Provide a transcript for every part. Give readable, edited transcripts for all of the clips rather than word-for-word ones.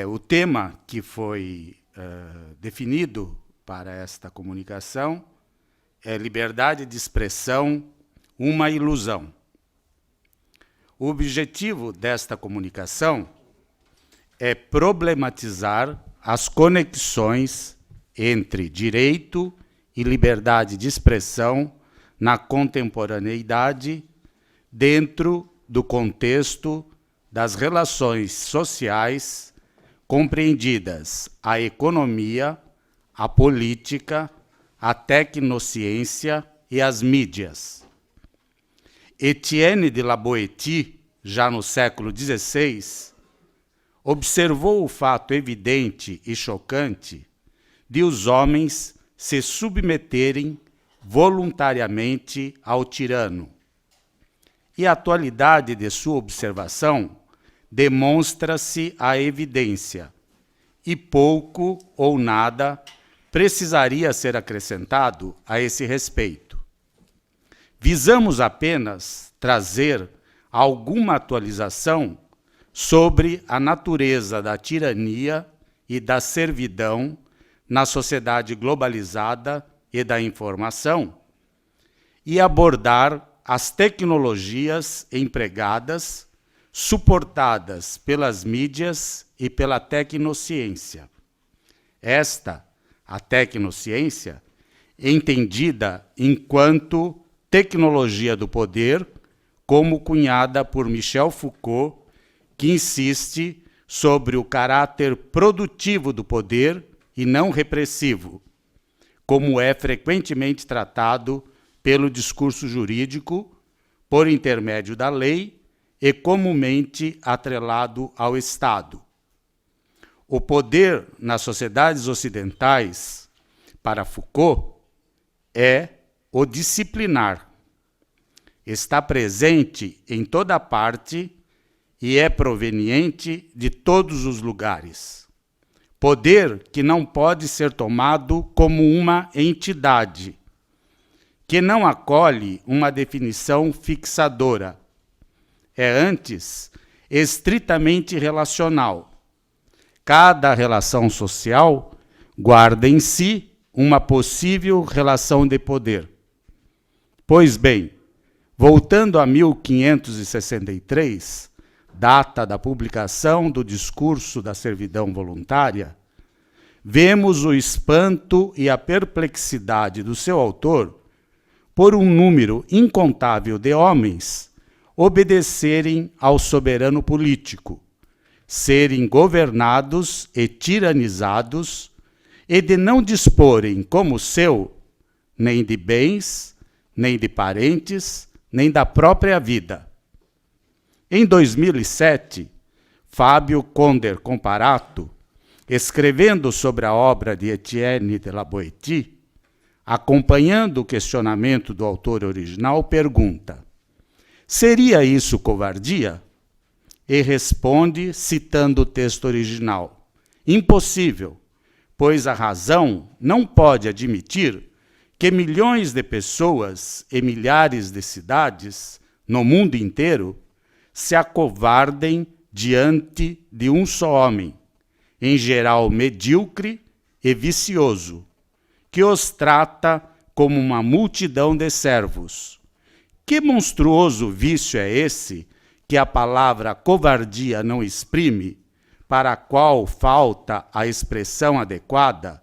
O tema que foi definido para esta comunicação é liberdade de expressão, uma ilusão. O objetivo desta comunicação é problematizar as conexões entre direito e liberdade de expressão na contemporaneidade dentro do contexto das relações sociais compreendidas a economia, a política, a tecnociência e as mídias. Etienne de la Boétie, já no século XVI, observou o fato evidente e chocante de os homens se submeterem voluntariamente ao tirano. E a atualidade de sua observação demonstra-se a evidência, e pouco ou nada precisaria ser acrescentado a esse respeito. Visamos apenas trazer alguma atualização sobre a natureza da tirania e da servidão na sociedade globalizada e da informação, e abordar as tecnologias empregadas, suportadas pelas mídias e pela tecnociência. A tecnociência, entendida enquanto tecnologia do poder, como cunhada por Michel Foucault, que insiste sobre o caráter produtivo do poder e não repressivo, como é frequentemente tratado pelo discurso jurídico, por intermédio da lei e comumente atrelado ao Estado. O poder nas sociedades ocidentais, para Foucault, é o disciplinar. Está presente em toda parte e é proveniente de todos os lugares. Poder que não pode ser tomado como uma entidade, que não acolhe uma definição fixadora. É antes estritamente relacional. Cada relação social guarda em si uma possível relação de poder. Pois bem, voltando a 1563, data da publicação do discurso da servidão voluntária, vemos o espanto e a perplexidade do seu autor por um número incontável de homens obedecerem ao soberano político, serem governados e tiranizados, e de não disporem como seu nem de bens, nem de parentes, nem da própria vida. Em 2007, Fábio Conder Comparato, escrevendo sobre a obra de Etienne de la Boétie, acompanhando o questionamento do autor original, pergunta: seria isso covardia? E responde, citando o texto original: impossível, pois a razão não pode admitir que milhões de pessoas e milhares de cidades no mundo inteiro se acovardem diante de um só homem, em geral medíocre e vicioso, que os trata como uma multidão de servos. Que monstruoso vício é esse que a palavra covardia não exprime, para a qual falta a expressão adequada,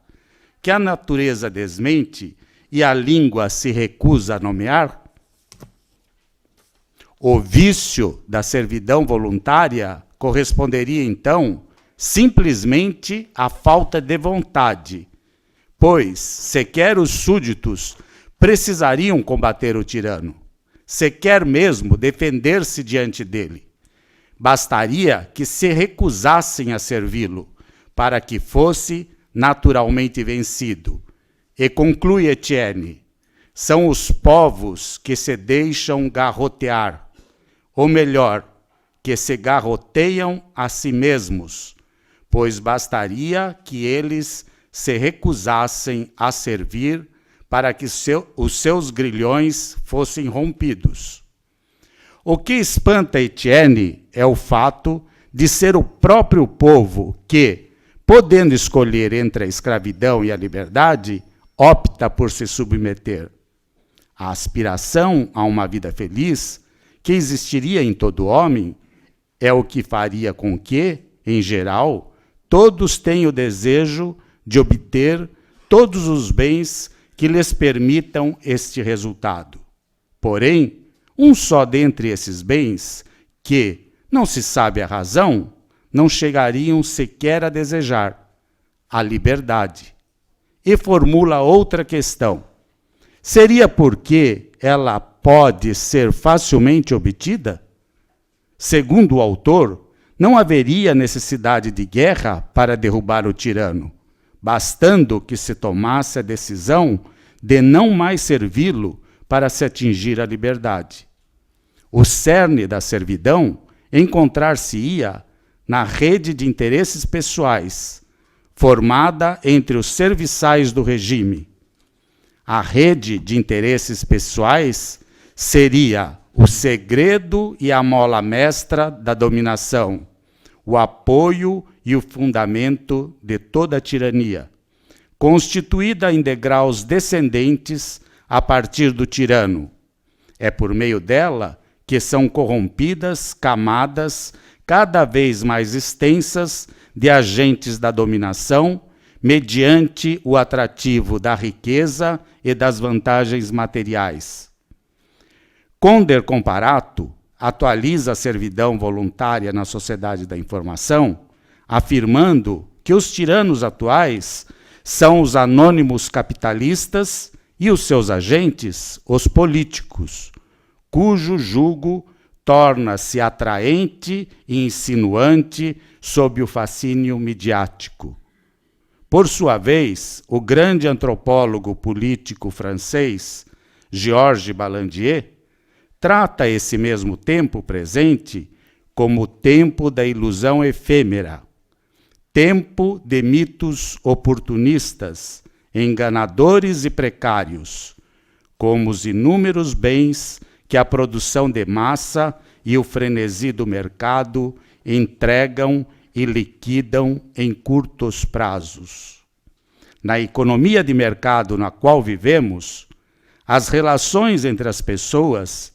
que a natureza desmente e a língua se recusa a nomear? O vício da servidão voluntária corresponderia, então, simplesmente à falta de vontade, pois sequer os súditos precisariam combater o tirano, sequer mesmo defender-se diante dele. Bastaria que se recusassem a servi-lo, para que fosse naturalmente vencido. E conclui Etienne: são os povos que se deixam garrotear, ou melhor, que se garroteiam a si mesmos, pois bastaria que eles se recusassem a servir para que os seus grilhões fossem rompidos. O que espanta Etienne é o fato de ser o próprio povo que, podendo escolher entre a escravidão e a liberdade, opta por se submeter. A aspiração a uma vida feliz, que existiria em todo homem, é o que faria com que, em geral, todos tenham o desejo de obter todos os bens que lhes permitam este resultado. Porém, um só dentre esses bens, que, não se sabe a razão, não chegariam sequer a desejar: a liberdade. E formula outra questão: seria porque ela pode ser facilmente obtida? Segundo o autor, não haveria necessidade de guerra para derrubar o tirano, bastando que se tomasse a decisão de não mais servi-lo para se atingir a liberdade. O cerne da servidão encontrar-se-ia na rede de interesses pessoais, formada entre os serviçais do regime. A rede de interesses pessoais seria o segredo e a mola mestra da dominação, o apoio e o fundamento de toda a tirania, constituída em degraus descendentes a partir do tirano. É por meio dela que são corrompidas camadas cada vez mais extensas de agentes da dominação, mediante o atrativo da riqueza e das vantagens materiais. Conder Comparato atualiza a servidão voluntária na sociedade da informação, afirmando que os tiranos atuais são os anônimos capitalistas e os seus agentes, os políticos, cujo jugo torna-se atraente e insinuante sob o fascínio midiático. Por sua vez, o grande antropólogo político francês, Georges Balandier, trata esse mesmo tempo presente como o tempo da ilusão efêmera, tempo de mitos oportunistas, enganadores e precários, como os inúmeros bens que a produção de massa e o frenesi do mercado entregam e liquidam em curtos prazos. Na economia de mercado na qual vivemos, as relações entre as pessoas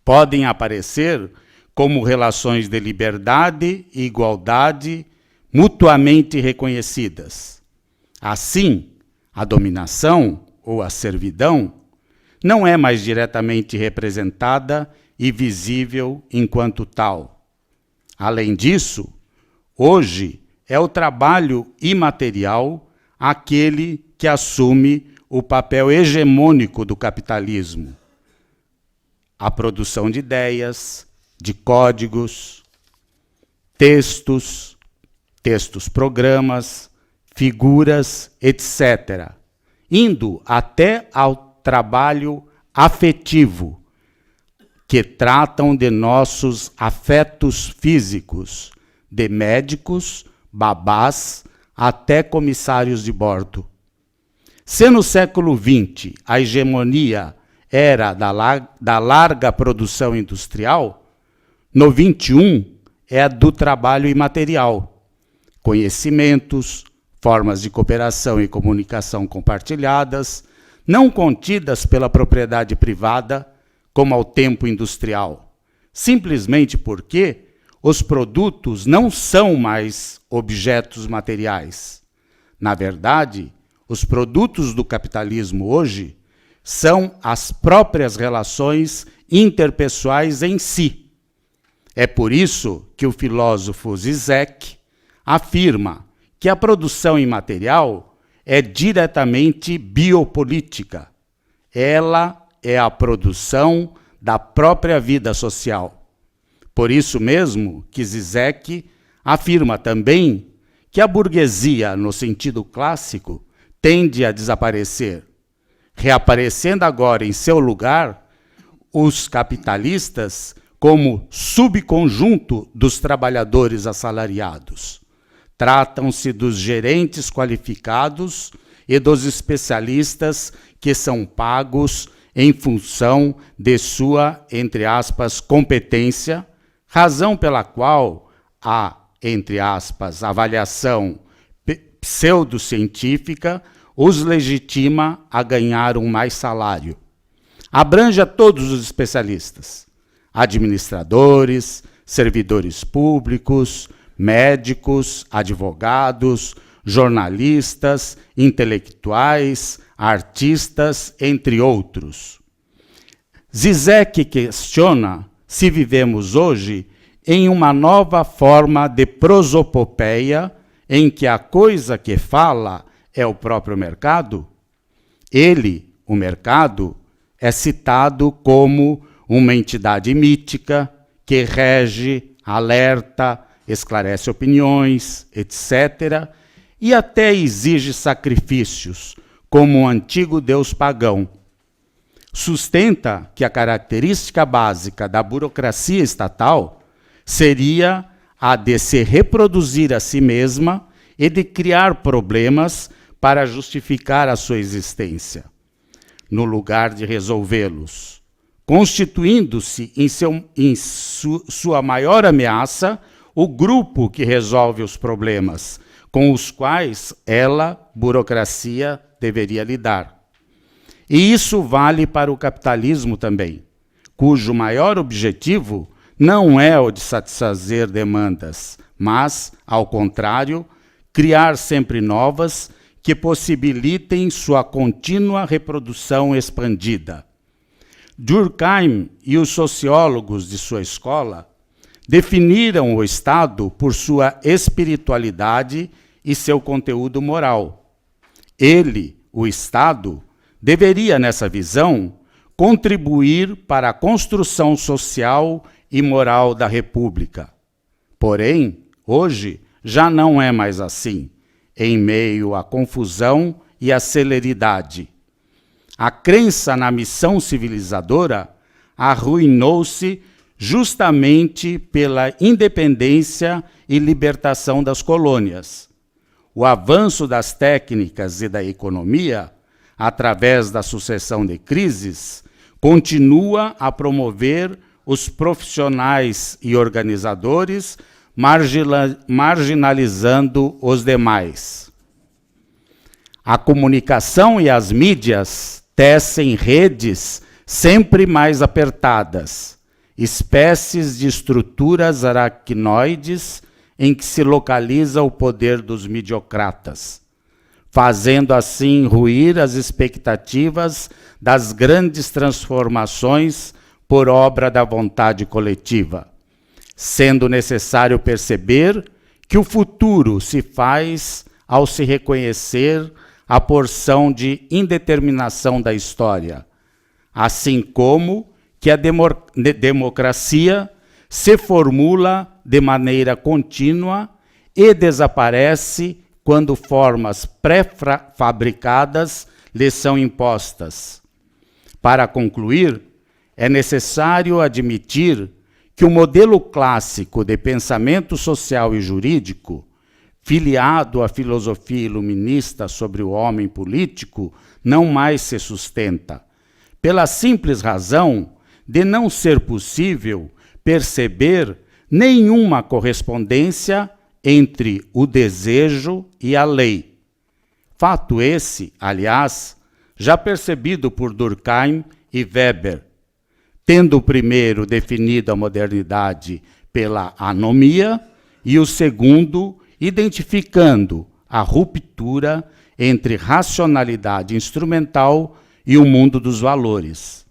podem aparecer como relações de liberdade e igualdade mutuamente reconhecidas. Assim, a dominação ou a servidão não é mais diretamente representada e visível enquanto tal. Além disso, hoje é o trabalho imaterial aquele que assume o papel hegemônico do capitalismo. A produção de ideias, de códigos, textos, programas, figuras, etc., indo até ao trabalho afetivo, que tratam de nossos afetos físicos, de médicos, babás, até comissários de bordo. Se no século XX a hegemonia era da larga produção industrial, no XXI é a do trabalho imaterial. Conhecimentos, formas de cooperação e comunicação compartilhadas, não contidas pela propriedade privada, como ao tempo industrial, simplesmente porque os produtos não são mais objetos materiais. Na verdade, os produtos do capitalismo hoje são as próprias relações interpessoais em si. É por isso que o filósofo Zizek afirma que a produção imaterial é diretamente biopolítica. Ela é a produção da própria vida social. Por isso mesmo que Zizek afirma também que a burguesia, no sentido clássico, tende a desaparecer, reaparecendo agora em seu lugar os capitalistas como subconjunto dos trabalhadores assalariados. Tratam-se dos gerentes qualificados e dos especialistas que são pagos em função de sua, entre aspas, competência, razão pela qual a, entre aspas, avaliação pseudocientífica os legitima a ganhar um mais salário. Abrange a todos os especialistas, administradores, servidores públicos, médicos, advogados, jornalistas, intelectuais, artistas, entre outros. Zizek questiona se vivemos hoje em uma nova forma de prosopopeia em que a coisa que fala é o próprio mercado. Ele, o mercado, é citado como uma entidade mítica que rege, alerta, esclarece opiniões, etc., e até exige sacrifícios, como um antigo deus pagão. Sustenta que a característica básica da burocracia estatal seria a de se reproduzir a si mesma e de criar problemas para justificar a sua existência, no lugar de resolvê-los, constituindo-se em sua maior ameaça o grupo que resolve os problemas, com os quais ela, burocracia, deveria lidar. E isso vale para o capitalismo também, cujo maior objetivo não é o de satisfazer demandas, mas, ao contrário, criar sempre novas que possibilitem sua contínua reprodução expandida. Durkheim e os sociólogos de sua escola definiram o Estado por sua espiritualidade e seu conteúdo moral. Ele, o Estado, deveria, nessa visão, contribuir para a construção social e moral da República. Porém, hoje, já não é mais assim, em meio à confusão e à celeridade. A crença na missão civilizadora arruinou-se justamente pela independência e libertação das colônias. O avanço das técnicas e da economia, através da sucessão de crises, continua a promover os profissionais e organizadores, marginalizando os demais. A comunicação e as mídias tecem redes sempre mais apertadas, espécies de estruturas aracnoides em que se localiza o poder dos midiocratas, fazendo assim ruir as expectativas das grandes transformações por obra da vontade coletiva, sendo necessário perceber que o futuro se faz ao se reconhecer a porção de indeterminação da história, assim como que a democracia se formula de maneira contínua e desaparece quando formas pré-fabricadas lhe são impostas. Para concluir, é necessário admitir que o modelo clássico de pensamento social e jurídico, filiado à filosofia iluminista sobre o homem político, não mais se sustenta, pela simples razão de não ser possível perceber nenhuma correspondência entre o desejo e a lei. Fato esse, aliás, já percebido por Durkheim e Weber, tendo o primeiro definido a modernidade pela anomia e o segundo identificando a ruptura entre racionalidade instrumental e o mundo dos valores.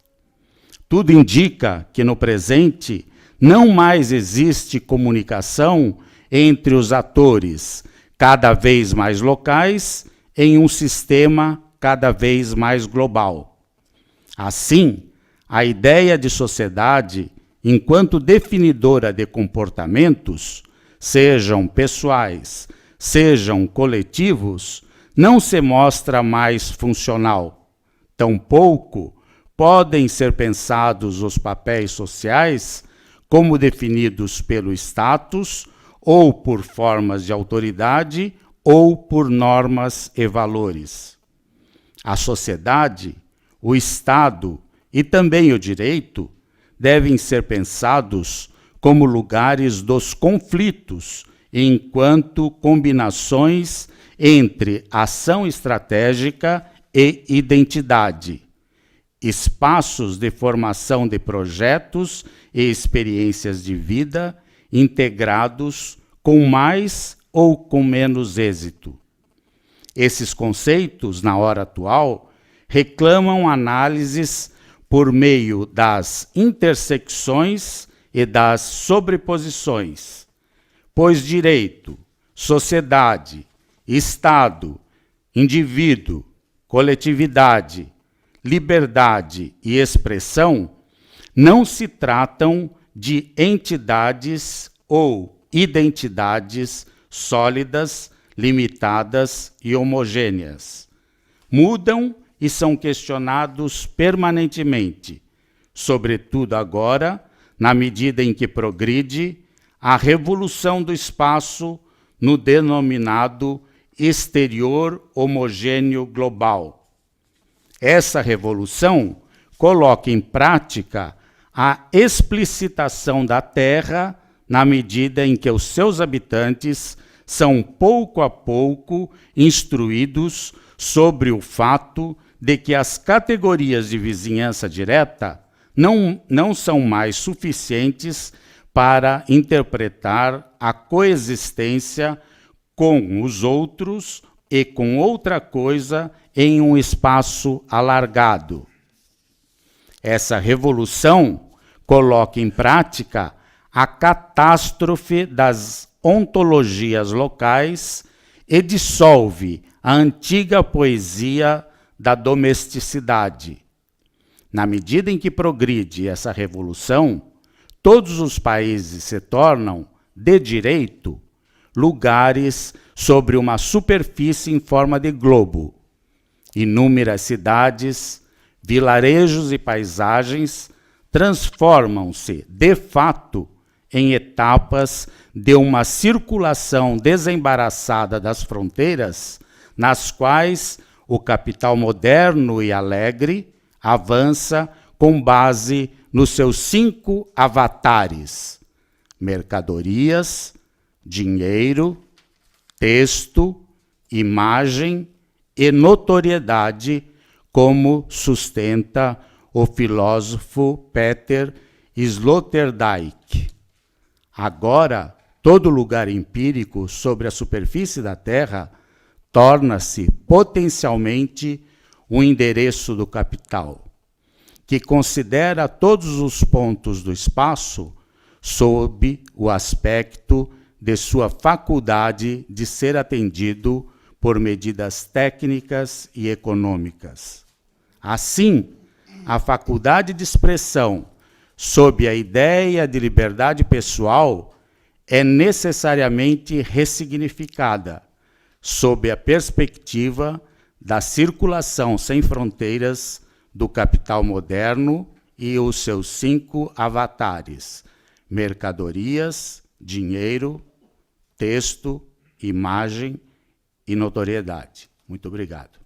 Tudo indica que no presente não mais existe comunicação entre os atores, cada vez mais locais, em um sistema cada vez mais global. Assim, a ideia de sociedade, enquanto definidora de comportamentos, sejam pessoais, sejam coletivos, não se mostra mais funcional. Tampouco podem ser pensados os papéis sociais como definidos pelo status, ou por formas de autoridade, ou por normas e valores. A sociedade, o Estado e também o direito devem ser pensados como lugares dos conflitos, enquanto combinações entre ação estratégica e identidade, espaços de formação de projetos e experiências de vida integrados com mais ou com menos êxito. Esses conceitos, na hora atual, reclamam análises por meio das intersecções e das sobreposições, pois direito, sociedade, Estado, indivíduo, coletividade, liberdade e expressão não se tratam de entidades ou identidades sólidas, limitadas e homogêneas. Mudam e são questionados permanentemente, sobretudo agora, na medida em que progride a revolução do espaço no denominado exterior homogêneo global. Essa revolução coloca em prática a explicitação da Terra na medida em que os seus habitantes são pouco a pouco instruídos sobre o fato de que as categorias de vizinhança direta não são mais suficientes para interpretar a coexistência com os outros e com outra coisa em um espaço alargado. Essa revolução coloca em prática a catástrofe das ontologias locais e dissolve a antiga poesia da domesticidade. Na medida em que progride essa revolução, todos os países se tornam, de direito, lugares sobre uma superfície em forma de globo. Inúmeras cidades, vilarejos e paisagens transformam-se, de fato, em etapas de uma circulação desembaraçada das fronteiras, nas quais o capital moderno e alegre avança com base nos seus 5 avatares: mercadorias, dinheiro, texto, imagem e notoriedade, como sustenta o filósofo Peter Sloterdijk. Agora, todo lugar empírico sobre a superfície da Terra torna-se potencialmente o endereço do capital, que considera todos os pontos do espaço sob o aspecto de sua faculdade de ser atendido por medidas técnicas e econômicas. Assim, a faculdade de expressão sob a ideia de liberdade pessoal é necessariamente ressignificada sob a perspectiva da circulação sem fronteiras do capital moderno e os seus 5 avatares: mercadorias, dinheiro, texto, imagem e notoriedade. Muito obrigado.